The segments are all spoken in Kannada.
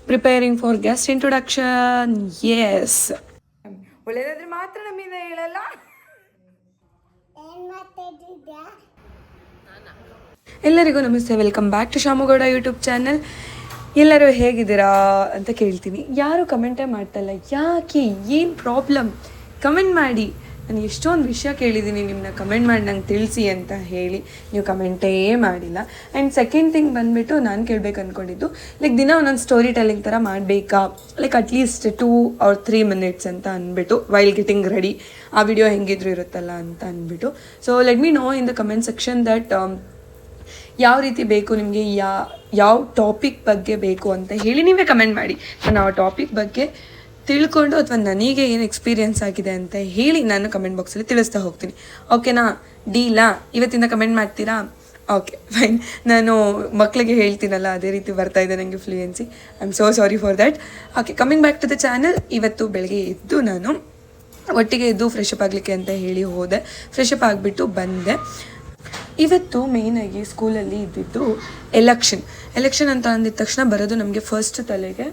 Preparing for guest introduction. Yes, ಒಳ್ಳೆಯದಾದ್ರೆ ಮಾತ್ರ ನಮ್ಮಿಂದ ಹೇಳಲ್ಲ. ಎಲ್ಲರಿಗೂ ನಮಸ್ತೆ, welcome back to Shamugowda YouTube channel. ಎಲ್ಲರೂ ಹೇಗಿದ್ದೀರಾ ಅಂತ ಕೇಳ್ತೀನಿ. ಯಾರು ಕಮೆಂಟೇ ಮಾಡ್ತಲ್ಲ, ಯಾಕೆ, ಏನು ಪ್ರಾಬ್ಲಮ್? ಕಮೆಂಟ್ ಮಾಡಿ. ನಾನು ಎಷ್ಟೊಂದು ವಿಷಯ ಕೇಳಿದ್ದೀನಿ ನಿಮ್ಮನ್ನ, ಕಮೆಂಟ್ ಮಾಡಿ ನಂಗೆ ತಿಳಿಸಿ ಅಂತ ಹೇಳಿ. ನೀವು ಕಮೆಂಟೇ ಮಾಡಿಲ್ಲ. ಆ್ಯಂಡ್ ಸೆಕೆಂಡ್ ಥಿಂಗ್ ಬಂದುಬಿಟ್ಟು ನಾನು ಕೇಳಬೇಕು ಅಂದ್ಕೊಂಡಿದ್ದು, ಲೈಕ್ ದಿನ ಒಂದೊಂದು ಸ್ಟೋರಿ ಟೆಲ್ಲಿಂಗ್ ಥರ ಮಾಡಬೇಕಾ, ಲೈಕ್ ಅಟ್ಲೀಸ್ಟ್ 2 or 3 minutes ಅಂತ ಅಂದ್ಬಿಟ್ಟು, ವೈಲ್ ಗೆಟಿಂಗ್ ರೆಡಿ. ಆ ವಿಡಿಯೋ ಹೆಂಗಿದ್ರು ಇರುತ್ತಲ್ಲ ಅಂತ ಅಂದ್ಬಿಟ್ಟು. So let me no in the comment section that ಯಾವ ರೀತಿ ಬೇಕು ನಿಮಗೆ, ಯಾವ ಟಾಪಿಕ್ ಬಗ್ಗೆ ಬೇಕು ಅಂತ ಹೇಳಿ ನೀವೇ ಕಮೆಂಟ್ ಮಾಡಿ. ನಾನು ಆ ಟಾಪಿಕ್ ಬಗ್ಗೆ ತಿಳ್ಕೊಂಡು ಅಥವಾ ನನಗೆ ಏನು ಎಕ್ಸ್ಪೀರಿಯೆನ್ಸ್ ಆಗಿದೆ ಅಂತ ಹೇಳಿ ನಾನು ಕಮೆಂಟ್ ಬಾಕ್ಸಲ್ಲಿ ತಿಳಿಸ್ತಾ ಹೋಗ್ತೀನಿ. ಓಕೆನಾ? ಡೀಲಾ? ಇವತ್ತಿಂದ ಕಮೆಂಟ್ ಮಾಡ್ತೀರಾ? Okay fine. ನಾನು ಮಕ್ಕಳಿಗೆ ಹೇಳ್ತೀನಲ್ಲ ಅದೇ ರೀತಿ ಬರ್ತಾ ಇದೆ ನನಗೆ fluency. I am so sorry for that. Okay, coming back to the channel. ಇವತ್ತು ಬೆಳಗ್ಗೆ ಎದ್ದು ನಾನು ಒಟ್ಟಿಗೆ ಎದ್ದು ಫ್ರೆಶ್ ಅಪ್ ಆಗಲಿಕ್ಕೆ ಅಂತ ಹೇಳಿ ಹೋದೆ. ಫ್ರೆಶ್ ಅಪ್ ಆಗಿಬಿಟ್ಟು ಬಂದೆ. ಇವತ್ತು ಮೇಯ್ನಾಗಿ ಸ್ಕೂಲಲ್ಲಿ ಇದ್ದಿದ್ದು ಎಲೆಕ್ಷನ್ ಅಂತ ಅಂದಿದ ತಕ್ಷಣ ಬರೋದು ನಮಗೆ ಫಸ್ಟ್ ತಲೆಗೆ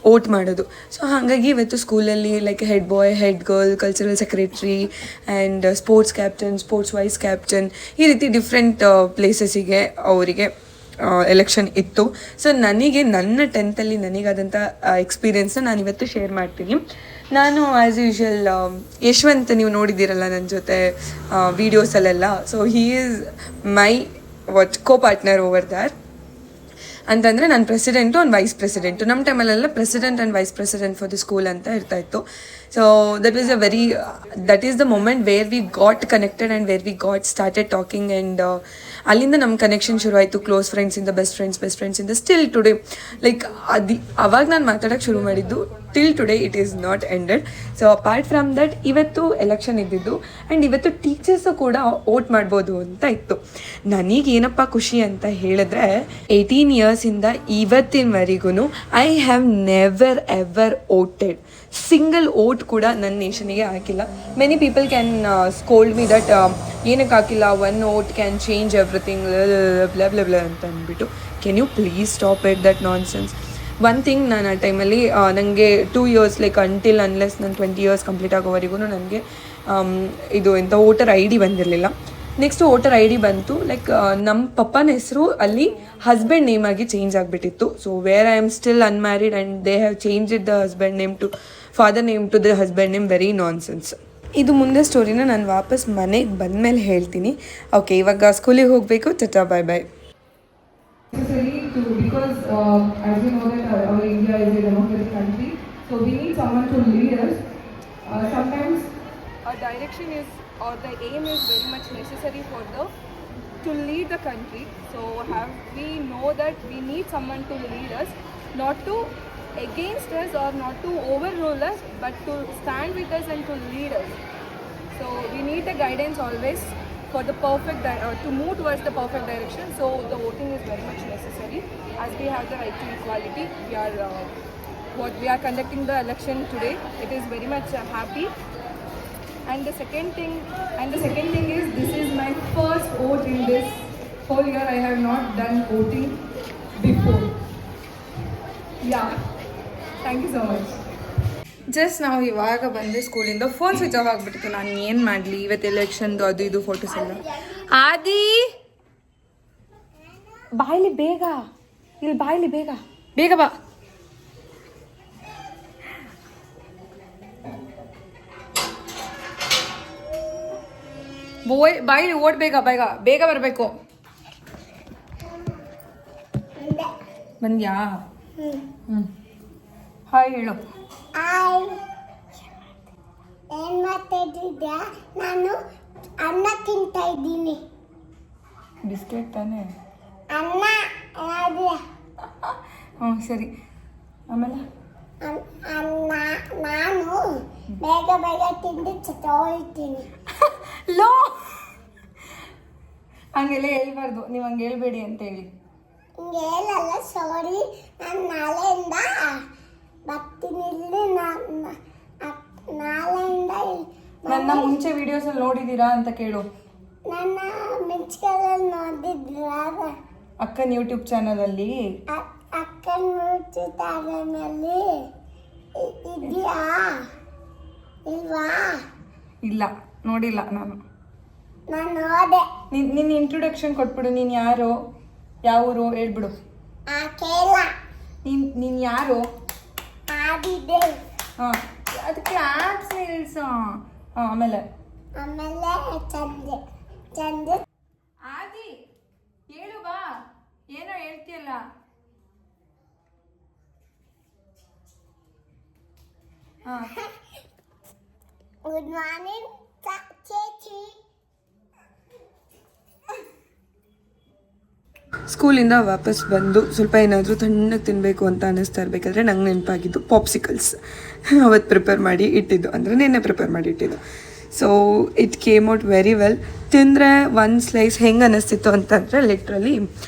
ವೋಟ್ ಮಾಡೋದು. ಸೊ ಹಾಗಾಗಿ ಇವತ್ತು ಸ್ಕೂಲಲ್ಲಿ like head boy, head girl, cultural secretary and sports captain, sports vice captain, ಈ ರೀತಿ ಡಿಫ್ರೆಂಟ್ ಪ್ಲೇಸಸ್ಸಿಗೆ ಅವರಿಗೆ ಎಲೆಕ್ಷನ್ ಇತ್ತು. ಸೊ ನನಗೆ ನನ್ನ 10th ನನಗಾದಂಥ ಎಕ್ಸ್ಪೀರಿಯೆನ್ಸ್ನ ನಾನು ಇವತ್ತು ಶೇರ್ ಮಾಡ್ತೀನಿ. ನಾನು ಆ್ಯಸ್ ಯೂಶ್ವಲ್ ಯಶ್ವಂತ್ ನೀವು ನೋಡಿದ್ದೀರಲ್ಲ ನನ್ನ ಜೊತೆ ವೀಡಿಯೋಸಲ್ಲೆಲ್ಲ. So he is my co partner over that. ಅಂತಂದರೆ ನಾನು ಪ್ರೆಸಿಡೆಂಟು, ಅವ್ನು ವೈಸ್ ಪ್ರೆಸಿಡೆಂಟು. ನಮ್ಮ ಟೈಮಲ್ಲೆಲ್ಲ president and vice president for the school ಅಂತ ಇರ್ತಾಯಿತ್ತು. So that is the moment where we got connected and where we got started talking. And ಅಲ್ಲಿಂದ ನಮ್ಮ ಕನೆಕ್ಷನ್ ಶುರು ಆಯಿತು. ಕ್ಲೋಸ್ ಫ್ರೆಂಡ್ಸಿಂದ ಬೆಸ್ಟ್ ಫ್ರೆಂಡ್ಸಿಂದ ಸ್ಟಿಲ್ ಟುಡೇ, ಲೈಕ್ ಅವಾಗ ನಾನು ಮಾತಾಡೋಕ್ಕೆ ಶುರು ಮಾಡಿದ್ದು. Till today it is not ended. So apart from that ಇವತ್ತು ಎಲೆಕ್ಷನ್ ಇದ್ದಿದ್ದು ಆ್ಯಂಡ್ ಇವತ್ತು ಟೀಚರ್ಸು ಕೂಡ ವೋಟ್ ಮಾಡ್ಬೋದು ಅಂತ ಇತ್ತು. ನನಗೇನಪ್ಪ ಖುಷಿ ಅಂತ ಹೇಳಿದ್ರೆ, 18 yearsಯಿಂದ ಇವತ್ತಿನವರೆಗೂ I have never ever voted. Single vote ಕೂಡ ನನ್ನ ನೇಷನಿಗೆ ಹಾಕಿಲ್ಲ. Many people can scold me that ಏನಕ್ಕೆ ಹಾಕಿಲ್ಲ, 1 vote ಕ್ಯಾನ್ ಚೇಂಜ್ ಎವ್ರಿಥಿಂಗ್ ಬ್ಲ ಅಂತ ಅಂದ್ಬಿಟ್ಟು. Can you please stop it that nonsense? One thing, ನಾನು ಆ ಟೈಮಲ್ಲಿ ನನಗೆ 2 years ಲೈಕ್ ಅನ್ಲೆಸ್ ನಾನು 20 years ಕಂಪ್ಲೀಟ್ ಆಗೋವರೆಗೂ ನನಗೆ ಇದು ಎಂಥ ವೋಟರ್ ID ಬಂದಿರಲಿಲ್ಲ. ನೆಕ್ಸ್ಟ್ ವೋಟರ್ ID ಬಂತು. ಲೈಕ್ ನಮ್ಮ ಪಪ್ಪನ ಹೆಸರು ಅಲ್ಲಿ ಹಸ್ಬೆಂಡ್ ನೇಮ್ ಆಗಿ ಚೇಂಜ್ ಆಗಿಬಿಟ್ಟಿತ್ತು. So where I am still unmarried and they have change the husband name to father name to the husband name. Very ನಾನ್ ಸೆನ್ಸ್. ಇದು ಮುಂದೆ ಸ್ಟೋರಿನ ನಾನು ವಾಪಸ್ ಮನೆಗೆ ಬಂದಮೇಲೆ ಹೇಳ್ತೀನಿ. ಓಕೆ, ಇವಾಗ ಸ್ಕೂಲಿಗೆ ಹೋಗಬೇಕು. ಟಾಟಾ, ಬಾಯ್ ಬಾಯ್. Because as you know that our India is a democratic country, so we need someone to lead us. Sometimes a direction is, or the aim is very much necessary for to lead the country. So we know that we need someone to lead us, not to against us or not to overrule us, but to stand with us and to lead us. So we need the guidance always for the perfect to move towards the perfect direction. So the voting is very much necessary, as we have the right to equality. We are conducting the election today. It is very much happy. And the second thing is, this is my first vote in this whole year. I have not done voting before. Yeah, thank you so much. Just ನಾವು ಇವಾಗ ಬಂದೆ ಸ್ಕೂಲಿಂದ. ಫೋನ್ ಸ್ವಿಚ್ ಆಫ್ ಆಗಿಬಿಟ್ಟಿತ್ತು. ನಾನು ಏನು ಮಾಡಲಿ, ಇವತ್ತು ಎಲೆಕ್ಷನ್ದು ಅದು ಇದು ಫೋಟೋಸ್ ಎಲ್ಲ. ಆದಿ ಬಾಯ್ಲಿ ಬೇಗ, ಇಲ್ಲಿ ಬಾಯ್ಲಿ ಬೇಗ ಬೇಗ ಬಾ. ಬಾಯ್ಲಿ ಓಡ್, ಬೇಗ ಬೇಗ ಬೇಗ ಬರಬೇಕು. ಬಂದ್ಯಾ? ಹಾಯ್ ಹೇಳು. ಏನ್ ಮಾಡ್ತಿದ್ಯಾ? ನಾನು ಅನ್ನ ತಿಂತಾ ಇದ್ದೀನಿ. ಬಿಸ್ಕೆಟ್ ತಾನೇ? ಅನ್ನ ಹ್ಞೂ ಸರಿ. ಆಮೇಲೆ ನಾನು ಬೇಗ ತಿಂದು ಹೋಗ್ತೀನಿ. ಲೋ, ಹಂಗೆಲ್ಲ ಹೇಳ್ಬಾರ್ದು. ನೀವು ಹಂಗೆ ಹೇಳ್ಬೇಡಿ ಅಂತ ಹೇಳಿ. ಹಿಂಗೆ ಹೇಳಲ್ಲ, ಸಾರಿ. ನಾನು ನಾಳೆಯಿಂದ ಬರ್ತೀನಿ. ಇಲ್ಲಿ ನಾಳೆಯಿಂದ ನನ್ನ ಮುಂಚೆ ವಿಡಿಯೋಸಲ್ಲಿ ನೋಡಿದ್ದೀರಾ ಅಂತ ಕೇಳು. ನನ್ನ ಮಿಂಚ್ಗಳಲ್ಲಿ ನೋಡಿದ್ರ ಅಕ್ಕನ ಯೂಟ್ಯೂಬ್ ಚಾನಲಲ್ಲಿ. ಅಕ್ಕ ಅಕ್ಕನ ಮೂರ್ತಿ ತಾಗನಲ್ಲಿ ಇದೆಯಾ ಇಲ್ವಾ? ಇಲ್ಲ, ನೋಡಿಲ್ಲ ನಾನು. ನಾನು ನೋಡೆ. ನಿನ್ನ ಇಂಟ್ರೊಡಕ್ಷನ್ ಕೊಟ್ಬಿಡು. ನೀನು ಯಾರು, ಯಾವ ಊರು ಹೇಳ್ಬಿಡು. ಕೇಳ. ನೀನು ಯಾರು? ಆದಿದೆ. ಹಾಂ, ಅದಕ್ಕೆ ಆ್ಯಪ್ಸ್ ಹೇಳ್ಸ. ಹಾಂ, ಆಮೇಲೆ ಚಂದೆ ಚಂದೆ. ಆದಿ ಹೇಳು ಬಾ, ಏನೋ ಹೇಳ್ತೀಯಲ್ಲ. ಹಾಂ, ಗುಡ್ ಮಾರ್ನಿಂಗ್ ಚೇಚಿ. ಸ್ಕೂಲಿಂದ ವಾಪಸ್ ಬಂದು ಸ್ವಲ್ಪ ಏನಾದರೂ ತಣ್ಣಗೆ ತಿನ್ನಬೇಕು ಅಂತ ಅನ್ನಿಸ್ತಾ ಇರಬೇಕಾದ್ರೆ ನಂಗೆ ನೆನಪಾಗಿದ್ದು ಪಾಪ್ಸಿಕಲ್ಸ್. ಅವತ್ತು ಪ್ರಿಪೇರ್ ಮಾಡಿ ಇಟ್ಟಿದ್ದು, ಅಂದರೆ ನಿನ್ನೆ ಪ್ರಿಪೇರ್ ಮಾಡಿ ಇಟ್ಟಿದ್ದು. So it came out very well. ತಿಂದರೆ ಒಂದು ಸ್ಲೈಸ್ ಹೆಂಗೆ ಅನ್ನಿಸ್ತಿತ್ತು ಅಂತಂದರೆ ಲಿಟ್ರಲಿ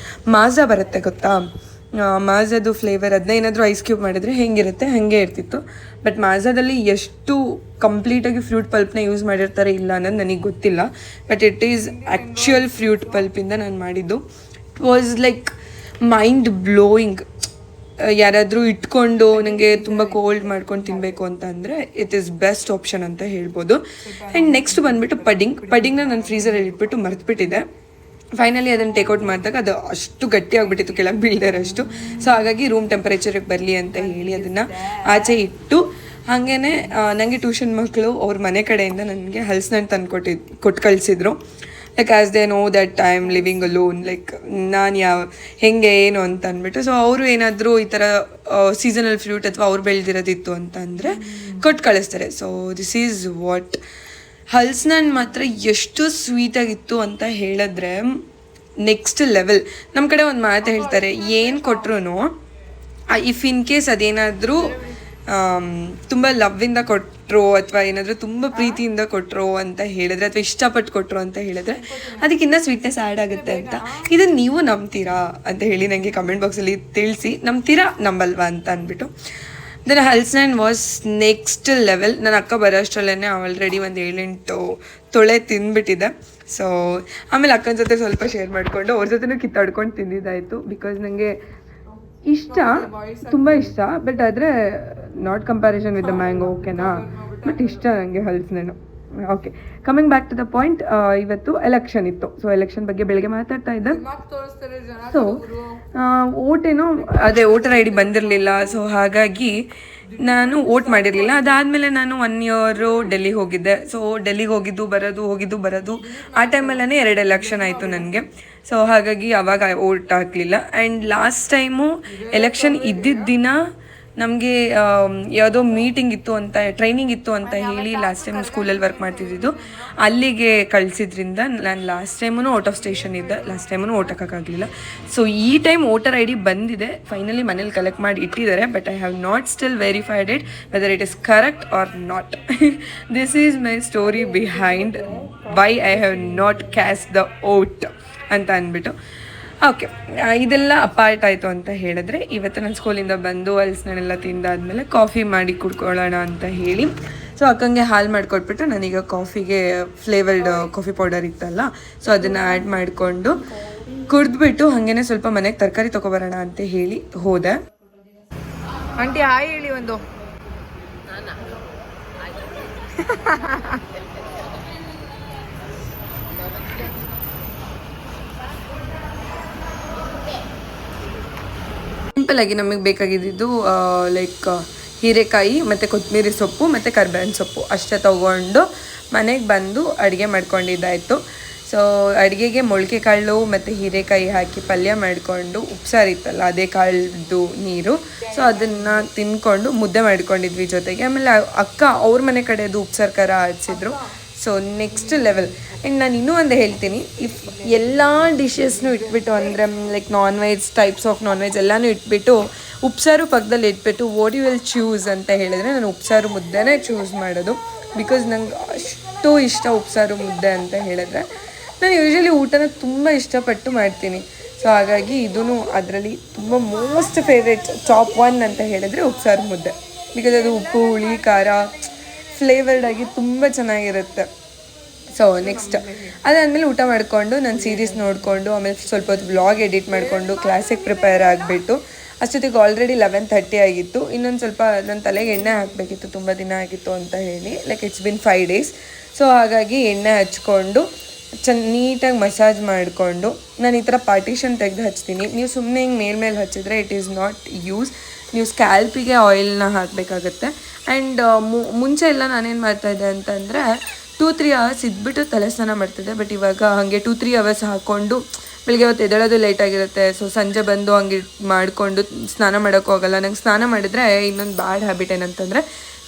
ಮಾಝಾ ಬರುತ್ತೆ ಗೊತ್ತಾ, ಮಾಝಾದು ಫ್ಲೇವರ್. ಅದನ್ನ ಏನಾದರೂ ಐಸ್ ಕ್ಯೂಬ್ ಮಾಡಿದರೆ ಹೆಂಗಿರುತ್ತೆ ಹಾಗೆ ಇರ್ತಿತ್ತು. ಬಟ್ ಮಾಝಾದಲ್ಲಿ ಎಷ್ಟು ಕಂಪ್ಲೀಟಾಗಿ ಫ್ರೂಟ್ ಪಲ್ಪ್ನ ಯೂಸ್ ಮಾಡಿರ್ತಾರೆ ಇಲ್ಲ ಅನ್ನೋದು ನನಗೆ ಗೊತ್ತಿಲ್ಲ. But it is actual fruit ಪಲ್ಪಿಂದ ನಾನು ಮಾಡಿದ್ದು. It was like mind blowing. ಯಾರಾದರೂ ಇಟ್ಕೊಂಡು ನನಗೆ ತುಂಬ ಕೋಲ್ಡ್ ಮಾಡ್ಕೊಂಡು ತಿನ್ನಬೇಕು ಅಂತ ಅಂದರೆ ಇಟ್ ಈಸ್ ಬೆಸ್ಟ್ ಆಪ್ಷನ್ ಅಂತ ಹೇಳ್ಬೋದು. ಆ್ಯಂಡ್ ನೆಕ್ಸ್ಟ್ ಬಂದುಬಿಟ್ಟು ಪಡ್ಡಿಂಗ್ನ ನಾನು ಫ್ರೀಸರಲ್ಲಿ ಇಟ್ಬಿಟ್ಟು ಮರೆತುಬಿಟ್ಟಿದ್ದೆ. ಫೈನಲಿ ಅದನ್ನು ಟೇಕ್ಔಟ್ ಮಾಡಿದಾಗ ಅದು ಅಷ್ಟು ಗಟ್ಟಿಯಾಗ್ಬಿಟ್ಟಿತ್ತು, ಕೆಳಗೆ ಬೀಳ್ದಿರೋಷ್ಟು. ಸೊ ಹಾಗಾಗಿ ರೂಮ್ ಟೆಂಪರೇಚರಿಗೆ ಬರಲಿ ಅಂತ ಹೇಳಿ ಅದನ್ನು ಆಚೆ ಇಟ್ಟು, ಹಾಗೇ ನನಗೆ ಟ್ಯೂಷನ್ ಮಕ್ಕಳು ಅವ್ರ ಮನೆ ಕಡೆಯಿಂದ ನನಗೆ ಹಲಸಿನಣ್ಣು ತಂದು ಕೊಟ್ಟು ಕಳಿಸಿದ್ರು. Like as they know that I am living alone, like ನಾನು ಹೆಂಗೆ ಏನು ಅಂತ ಅಂದ್ಬಿಟ್ಟು. ಸೊ ಅವರು ಏನಾದರೂ ಈ ಥರ ಸೀಸನಲ್ ಫ್ರೂಟ್ ಅಥವಾ ಅವ್ರು ಬೆಳೆದಿರೋದಿತ್ತು ಅಂತ ಅಂದರೆ ಕೊಟ್ಟು ಕಳಿಸ್ತಾರೆ. So this is what. ಹಲಸಿನಣ್ಣು ಮಾತ್ರ ಎಷ್ಟು ಸ್ವೀಟಾಗಿತ್ತು ಅಂತ ಹೇಳಿದ್ರೆ ನೆಕ್ಸ್ಟ್ ಲೆವೆಲ್. ನಮ್ಮ ಕಡೆ ಒಂದು ಮಾತು ಹೇಳ್ತಾರೆ, ಏನು ಕೊಟ್ರು ಇಫ್ ಇನ್ ಕೇಸ್ ಅದೇನಾದರೂ ತುಂಬ ಲವ್ವಿಂದ ಕೊಟ್ಟರು ಅಥವಾ ಏನಾದರೂ ತುಂಬ ಪ್ರೀತಿಯಿಂದ ಕೊಟ್ಟರು ಅಂತ ಹೇಳಿದ್ರೆ, ಅಥವಾ ಇಷ್ಟಪಟ್ಟು ಕೊಟ್ಟರು ಅಂತ ಹೇಳಿದ್ರೆ ಅದಕ್ಕಿಂತ ಸ್ವೀಟ್ನೆಸ್ ಆ್ಯಡ್ ಆಗುತ್ತೆ ಅಂತ. ಇದನ್ನು ನೀವು ನಂಬ್ತೀರಾ ಅಂತ ಹೇಳಿ ನನಗೆ ಕಮೆಂಟ್ ಬಾಕ್ಸಲ್ಲಿ ತಿಳಿಸಿ. ನಂಬ್ತೀರಾ ನಂಬಲ್ವಾ ಅಂತ ಅಂದ್ಬಿಟ್ಟು. ದೆನ್ ಹಲಸಿನಣ್ಣು ವಾಸ್ ನೆಕ್ಸ್ಟ್ ಲೆವೆಲ್. ನನ್ನ ಅಕ್ಕ ಬರೋ ಅಷ್ಟರಲ್ಲೇ ಆಲ್ರೆಡಿ ಒಂದು 7-8 ತೊಳೆ ತಿಂದ್ಬಿಟ್ಟಿದ್ದೆ. ಸೊ ಆಮೇಲೆ ಅಕ್ಕನ ಜೊತೆ ಸ್ವಲ್ಪ ಶೇರ್ ಮಾಡಿಕೊಂಡು ಅವ್ರ ಜೊತೆನೂ ಕಿತ್ತಾಡ್ಕೊಂಡು ತಿಂದಿದ್ದಾಯಿತು. ಬಿಕಾಸ್ ನನಗೆ ಇಷ್ಟ, ತುಂಬ ಇಷ್ಟ. ಬಟ್ ಆದರೆ not comparison with the mango, ಓಕೆನಾ? ಬಟ್ ಇಷ್ಟ ನನಗೆ ಹಲಸಿನಣ್ಣು. Okay, coming back to the point. ಇವತ್ತು ಎಲೆಕ್ಷನ್ ಇತ್ತು. ಸೊ ಎಲೆಕ್ಷನ್ ಬಗ್ಗೆ ಬೆಳಗ್ಗೆ ಮಾತಾಡ್ತಾ ಇದ್ದೆ. ಸೊ ಓಟೇನೋ ಅದೇ ವೋಟರ್ ಐ ಡಿ ಬಂದಿರಲಿಲ್ಲ. ಸೊ ಹಾಗಾಗಿ ನಾನು ವೋಟ್ ಮಾಡಿರಲಿಲ್ಲ. ಅದಾದಮೇಲೆ ನಾನು 1 year ಡೆಲ್ಲಿಗೆ ಹೋಗಿದ್ದೆ. ಸೊ ಡೆಲ್ಲಿಗೆ ಹೋಗಿದ್ದು ಬರೋದು ಆ ಟೈಮಲ್ಲೇ 2 ಎಲೆಕ್ಷನ್ ಆಯಿತು ನನಗೆ. ಸೊ ಹಾಗಾಗಿ ಅವಾಗ ವೋಟ್ ಹಾಕಲಿಲ್ಲ. ಆ್ಯಂಡ್ ಲಾಸ್ಟ್ ಟೈಮು ಎಲೆಕ್ಷನ್ ಇದ್ದಿದ್ದ ದಿನ ನಮಗೆ ಯಾವುದೋ ಮೀಟಿಂಗ್ ಇತ್ತು ಅಂತ, ಟ್ರೈನಿಂಗ್ ಇತ್ತು ಅಂತ ಹೇಳಿ ಲಾಸ್ಟ್ ಟೈಮ್ ಸ್ಕೂಲಲ್ಲಿ ವರ್ಕ್ ಮಾಡ್ತಿದ್ದು ಅಲ್ಲಿಗೆ ಕಳಿಸಿದ್ರಿಂದ ನಾನು ಲಾಸ್ಟ್ ಟೈಮೂ ಔಟ್ ಆಫ್ ಸ್ಟೇಷನ್ ಇದ್ದೆ. ಲಾಸ್ಟ್ ಟೈಮೂ ವೋಟ್ ಹಾಕೋಕ್ಕಾಗಲಿಲ್ಲ. ಸೊ ಈ ಟೈಮ್ ವೋಟರ್ ಐ ಡಿ ಬಂದಿದೆ, ಫೈನಲಿ ಮನೇಲಿ ಕಲೆಕ್ಟ್ ಮಾಡಿ ಇಟ್ಟಿದ್ದಾರೆ. But I have not still verified it whether it is correct or not. This is my story behind why I have not cast the vote ಅಂತ ಅಂದ್ಬಿಟ್ಟು. ಓಕೆ, ಇದೆಲ್ಲ ಅಪಾರ್ಟ್ ಆಯಿತು ಅಂತ ಹೇಳಿದ್ರೆ, ಇವತ್ತು ನಾನು ಸ್ಕೂಲಿಂದ ಬಂದು ಹಲಸಿನಣ್ಣೆಲ್ಲ ತಿಂದಾದ್ಮೇಲೆ ಕಾಫಿ ಮಾಡಿ ಕುಡ್ಕೊಳ್ಳೋಣ ಅಂತ ಹೇಳಿ ಸೊ ಅಕ್ಕಂಗೆ ಹಾಲು ಮಾಡಿಕೊಟ್ಬಿಟ್ಟು ನಾನೀಗ ಕಾಫಿಗೆ ಫ್ಲೇವರ್ಡ್ ಕಾಫಿ ಪೌಡರ್ ಇತ್ತಲ್ಲ, ಸೊ ಅದನ್ನು ಆ್ಯಡ್ ಮಾಡಿಕೊಂಡು ಕುಡಿದ್ಬಿಟ್ಟು ಹಾಗೇನೆ ಸ್ವಲ್ಪ ಮನೆಗೆ ತರಕಾರಿ ತೊಗೊಬರೋಣ ಅಂತ ಹೇಳಿ ಹೋದೆ. ಆಂಟಿ ಹಾಯ್ ಹೇಳಿ ಒಂದು. ಸಿಂಪಲ್ ಆಗಿ ನಮಗೆ ಬೇಕಾಗಿದ್ದು ಲೈಕ್ ಹೀರೆಕಾಯಿ ಮತ್ತು ಕೊತ್ತಂಬರಿ ಸೊಪ್ಪು ಮತ್ತು ಕರ್ಬೇವಿನ ಸೊಪ್ಪು ಅಷ್ಟೇ ತೊಗೊಂಡು ಮನೆಗೆ ಬಂದು ಅಡುಗೆ ಮಾಡ್ಕೊಂಡಿದ್ದಾಯಿತು. ಸೊ ಅಡುಗೆಗೆ ಮೊಳಕೆ ಕಾಳು ಮತ್ತು ಹೀರೆಕಾಯಿ ಹಾಕಿ ಪಲ್ಯ ಮಾಡಿಕೊಂಡು ಉಪ್ಸಾರು ಇತ್ತಲ್ಲ ಅದೇ ಕಾಳ್ದು ನೀರು, ಸೊ ಅದನ್ನು ತಿನ್ಕೊಂಡು ಮುದ್ದೆ ಮಾಡ್ಕೊಂಡಿದ್ವಿ ಜೊತೆಗೆ. ಆಮೇಲೆ ಅಕ್ಕ ಅವ್ರ ಮನೆ ಕಡೆದು ಉಪ್ಸಾರು ಖಾರ ಹಚ್ಚಿದ್ರು. So next level. ಆ್ಯಂಡ್ ನಾನು ಇನ್ನೂ ಒಂದು ಹೇಳ್ತೀನಿ, ಇಫ್ ಎಲ್ಲ ಡಿಶಸ್ನೂ ಇಟ್ಬಿಟ್ಟು ಅಂದರೆ like non veg, types of non veg ಎಲ್ಲನೂ ಇಟ್ಬಿಟ್ಟು ಉಪ್ಸಾರು ಪಕ್ಕದಲ್ಲಿ ಇಟ್ಬಿಟ್ಟು ವಾಟ್ ಯು ವಿಲ್ ಚೂಸ್ ಅಂತ ಹೇಳಿದ್ರೆ ನಾನು ಉಪ್ಸಾರು ಮುದ್ದೆನೇ ಚೂಸ್ ಮಾಡೋದು. ಬಿಕಾಸ್ ನಂಗೆ ಅಷ್ಟು ಇಷ್ಟ ಉಪ್ಸಾರು ಮುದ್ದೆ ಅಂತ ಹೇಳಿದ್ರೆ. ನಾನು ಯೂಶ್ವಲಿ ಊಟನ ತುಂಬ ಇಷ್ಟಪಟ್ಟು ಮಾಡ್ತೀನಿ. ಸೊ ಹಾಗಾಗಿ ಇದೂ ಅದರಲ್ಲಿ ತುಂಬ ಮೋಸ್ಟ್ ಫೇವ್ರೇಟ್ ಟಾಪ್ 1 ಅಂತ ಹೇಳಿದ್ರೆ ಉಪ್ಸಾರು ಮುದ್ದೆ. ಬಿಕಾಸ್ ಅದು ಉಪ್ಪು ಹುಳಿ ಖಾರ ಫ್ಲೇವರ್ಡ್ ಆಗಿ ತುಂಬ ಚೆನ್ನಾಗಿರುತ್ತೆ. ಸೊ ನೆಕ್ಸ್ಟ್ ಅದಾದಮೇಲೆ ಊಟ ಮಾಡಿಕೊಂಡು ನಾನು ಸೀರೀಸ್ ನೋಡಿಕೊಂಡು ಆಮೇಲೆ ಸ್ವಲ್ಪ ಹೊತ್ತು ವ್ಲಾಗ್ ಎಡಿಟ್ ಮಾಡಿಕೊಂಡು ಕ್ಲಾಸಿಗೆ ಪ್ರಿಪೇರ್ ಆಗಿಬಿಟ್ಟು ಅಷ್ಟೊತ್ತಿಗೆ ಆಲ್ರೆಡಿ 11:30 ಆಗಿತ್ತು. ಇನ್ನೊಂದು ಸ್ವಲ್ಪ ನನ್ನ ತಲೆಗೆ ಎಣ್ಣೆ ಹಾಕಬೇಕಿತ್ತು, ತುಂಬ ದಿನ ಆಗಿತ್ತು ಅಂತ ಹೇಳಿ, like it's been 5 days. So ಹಾಗಾಗಿ ಎಣ್ಣೆ ಹಚ್ಕೊಂಡು ನೀಟಾಗಿ ಮಸಾಜ್ ಮಾಡಿಕೊಂಡು, ನಾನು ಈ ಥರ ಪಾರ್ಟಿಷನ್ ತೆಗೆದು ಹಚ್ತೀನಿ. ನೀವು ಸುಮ್ಮನೆ ಹಿಂಗೆ ಮೇಲ್ಮೇಲೆ ಹಚ್ಚಿದ್ರೆ ಇಟ್ ಈಸ್ ನಾಟ್ ಯೂಸ್. ನೀವು ಸ್ಕ್ಯಾಲ್ಪಿಗೆ ಆಯಿಲ್ನ ಹಾಕಬೇಕಾಗತ್ತೆ. ಆ್ಯಂಡ್ ಮುಂಚೆ ಎಲ್ಲ ನಾನೇನು ಮಾಡ್ತಾಯಿದ್ದೆ ಅಂತಂದರೆ 2-3 hours ಇದ್ಬಿಟ್ಟು ತಲೆ ಸ್ನಾನ ಮಾಡ್ತಿದ್ದೆ. ಬಟ್ ಇವಾಗ ಹಾಗೆ 2-3 hours ಹಾಕ್ಕೊಂಡು ಬೆಳಿಗ್ಗೆ ಹೊತ್ತು ಎದ್ದೇಳೋದು ಲೇಟಾಗಿರುತ್ತೆ. ಸೊ ಸಂಜೆ ಬಂದು ಹಂಗೆ ಮಾಡಿಕೊಂಡು ಸ್ನಾನ ಮಾಡೋಕ್ಕೆ ಹೋಗಲ್ಲ. ನಂಗೆ ಸ್ನಾನ ಮಾಡಿದ್ರೆ ಇನ್ನೊಂದು ಬ್ಯಾಡ್ ಹ್ಯಾಬಿಟ್ ಏನಂತಂದರೆ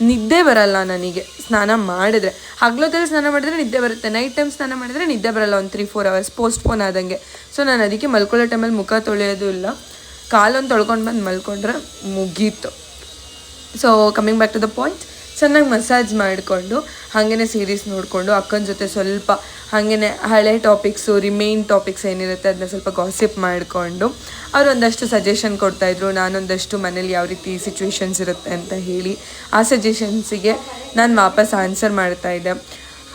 ನಿದ್ದೆ ಬರಲ್ಲ ನನಗೆ. ಸ್ನಾನ ಮಾಡಿದ್ರೆ ಹಗ್ಲೊತ್ತಲ್ಲಿ ಸ್ನಾನ ಮಾಡಿದ್ರೆ ನಿದ್ದೆ ಬರುತ್ತೆ, ನೈಟ್ ಟೈಮ್ ಸ್ನಾನ ಮಾಡಿದ್ರೆ ನಿದ್ದೆ ಬರಲ್ಲ. ಒಂದು 3-4 hours ಪೋಸ್ಟ್ಪೋನ್ ಆದಂಗೆ. ಸೊ ನಾನು ಅದಕ್ಕೆ ಮಲ್ಕೊಳ್ಳೋ ಟೈಮಲ್ಲಿ ಮುಖ ತೊಳೆಯೋದು ಇಲ್ಲ, ಕಾಲೊಂದು ತೊಳ್ಕೊಂಡು ಬಂದು ಮಲ್ಕೊಂಡ್ರೆ ಮುಗೀತು. So coming back to the point, ಚೆನ್ನಾಗಿ ಮಸಾಜ್ ಮಾಡಿಕೊಂಡು ಹಾಗೇ ಸೀರೀಸ್ ನೋಡಿಕೊಂಡು ಅಕ್ಕನ ಜೊತೆ ಸ್ವಲ್ಪ ಹಾಗೇ ಹಳೆ ಟಾಪಿಕ್ಸು, ರಿಮೈನ್ ಟಾಪಿಕ್ಸ್ ಏನಿರುತ್ತೆ ಅದನ್ನ ಸ್ವಲ್ಪ ಗಾಸಿಪ್ ಮಾಡಿಕೊಂಡು ಅವರು ಒಂದಷ್ಟು ಸಜೆಷನ್ ಕೊಡ್ತಾಯಿದ್ರು. ನಾನೊಂದಷ್ಟು ಮನೇಲಿ ಯಾವ ರೀತಿ ಸಿಚುವೇಶನ್ಸ್ ಇರುತ್ತೆ ಅಂತ ಹೇಳಿ ಆ ಸಜೆಷನ್ಸಿಗೆ ನಾನು ವಾಪಸ್ ಆನ್ಸರ್ ಮಾಡ್ತಾಯಿದ್ದೆ.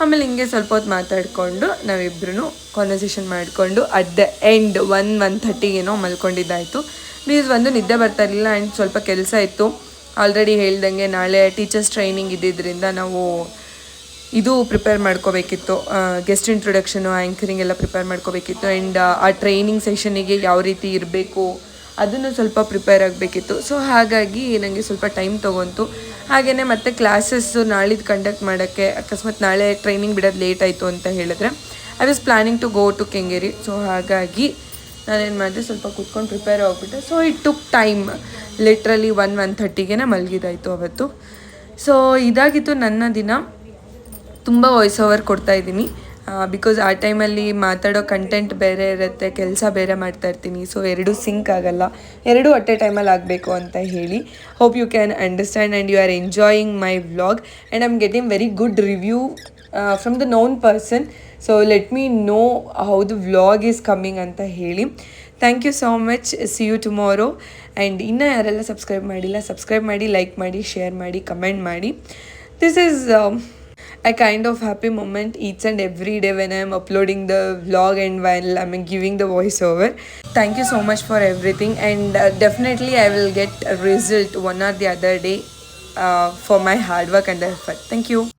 ಆಮೇಲೆ ಹಿಂಗೆ ಸ್ವಲ್ಪ ಹೊತ್ತು ಮಾತಾಡಿಕೊಂಡು ನಾವಿಬ್ಬರೂ ಕಾನ್ವರ್ಸೇಷನ್ ಮಾಡಿಕೊಂಡು ಅಟ್ ದ ಎಂಡ್ 1:30 ಮಲ್ಕೊಂಡಿದ್ದಾಯಿತು. ಬಿಕಾಸ್ ಒಂದು ನಿದ್ದೆ ಬರ್ತಾ ಇರಲಿಲ್ಲ ಆ್ಯಂಡ್ ಸ್ವಲ್ಪ ಕೆಲಸ ಇತ್ತು. ಆಲ್ರೆಡಿ ಹೇಳ್ದಂಗೆ ನಾಳೆ ಟೀಚರ್ಸ್ ಟ್ರೈನಿಂಗ್ ಇದ್ದಿದ್ದರಿಂದ ನಾವು ಇದು ಪ್ರಿಪೇರ್ ಮಾಡ್ಕೋಬೇಕಿತ್ತು, ಗೆಸ್ಟ್ ಇಂಟ್ರೊಡಕ್ಷನು, ಆ್ಯಂಕರಿಂಗ್ ಎಲ್ಲ ಪ್ರಿಪೇರ್ ಮಾಡ್ಕೋಬೇಕಿತ್ತು. ಆ್ಯಂಡ್ ಆ ಟ್ರೈನಿಂಗ್ ಸೆಷನಿಗೆ ಯಾವ ರೀತಿ ಇರಬೇಕು ಅದನ್ನು ಸ್ವಲ್ಪ ಪ್ರಿಪೇರ್ ಆಗಬೇಕಿತ್ತು. ಸೊ ಹಾಗಾಗಿ ನನಗೆ ಸ್ವಲ್ಪ ಟೈಮ್ ತೊಗೊಂತು. ಹಾಗೆಯೇ ಮತ್ತೆ ಕ್ಲಾಸಸ್ಸು ನಾಳಿದ್ದು ಕಂಡಕ್ಟ್ ಮಾಡೋಕ್ಕೆ, ಅಕಸ್ಮಾತ್ ನಾಳೆ ಟ್ರೈನಿಂಗ್ ಬಿಡೋದು ಲೇಟ್ ಆಯಿತು ಅಂತ ಹೇಳಿದ್ರೆ I was planning to go to Kengeri. So ಹಾಗಾಗಿ ನಾನೇನು ಮಾಡಿದೆ, ಸ್ವಲ್ಪ ಕೂತ್ಕೊಂಡು ಪ್ರಿಪೇರ್ ಆಗಿಬಿಟ್ಟೆ. So it took time, literally 1:30 ಮಲಗಿದಾಯಿತು ಅವತ್ತು. ಸೊ ಇದಾಗಿತ್ತು ನನ್ನ ದಿನ. ತುಂಬ ವಾಯ್ಸ್ ಓವರ್ ಕೊಡ್ತಾಯಿದ್ದೀನಿ ಬಿಕಾಸ್ ಆ ಟೈಮಲ್ಲಿ ಮಾತಾಡೋ ಕಂಟೆಂಟ್ ಬೇರೆ ಇರುತ್ತೆ, ಕೆಲಸ ಬೇರೆ ಮಾಡ್ತಾಯಿರ್ತೀನಿ. ಸೊ ಎರಡೂ ಸಿಂಕ್ ಆಗಲ್ಲ, ಎರಡೂ ಅಟ್ ಎ ಟೈಮಲ್ಲಿ ಆಗಬೇಕು ಅಂತ ಹೇಳಿ. Hope you can understand and you are enjoying my vlog and I am getting very good review from the known person. So let me know how the vlog is coming ಅಂತ ಹೇಳಿ. Thank you so much. See you tomorrow. And ಇನ್ನೂ ಯಾರೆಲ್ಲ ಸಬ್ಸ್ಕ್ರೈಬ್ ಮಾಡಿಲ್ಲ, ಸಬ್ಸ್ಕ್ರೈಬ್ ಮಾಡಿ, ಲೈಕ್ ಮಾಡಿ, ಶೇರ್ ಮಾಡಿ, ಕಮೆಂಟ್ ಮಾಡಿ. This is a kind of happy moment each and every day when I am uploading the vlog and while I am giving the voiceover. Thank you so much for everything, and definitely I will get a result one or the other day for my hard work and effort. Thank you.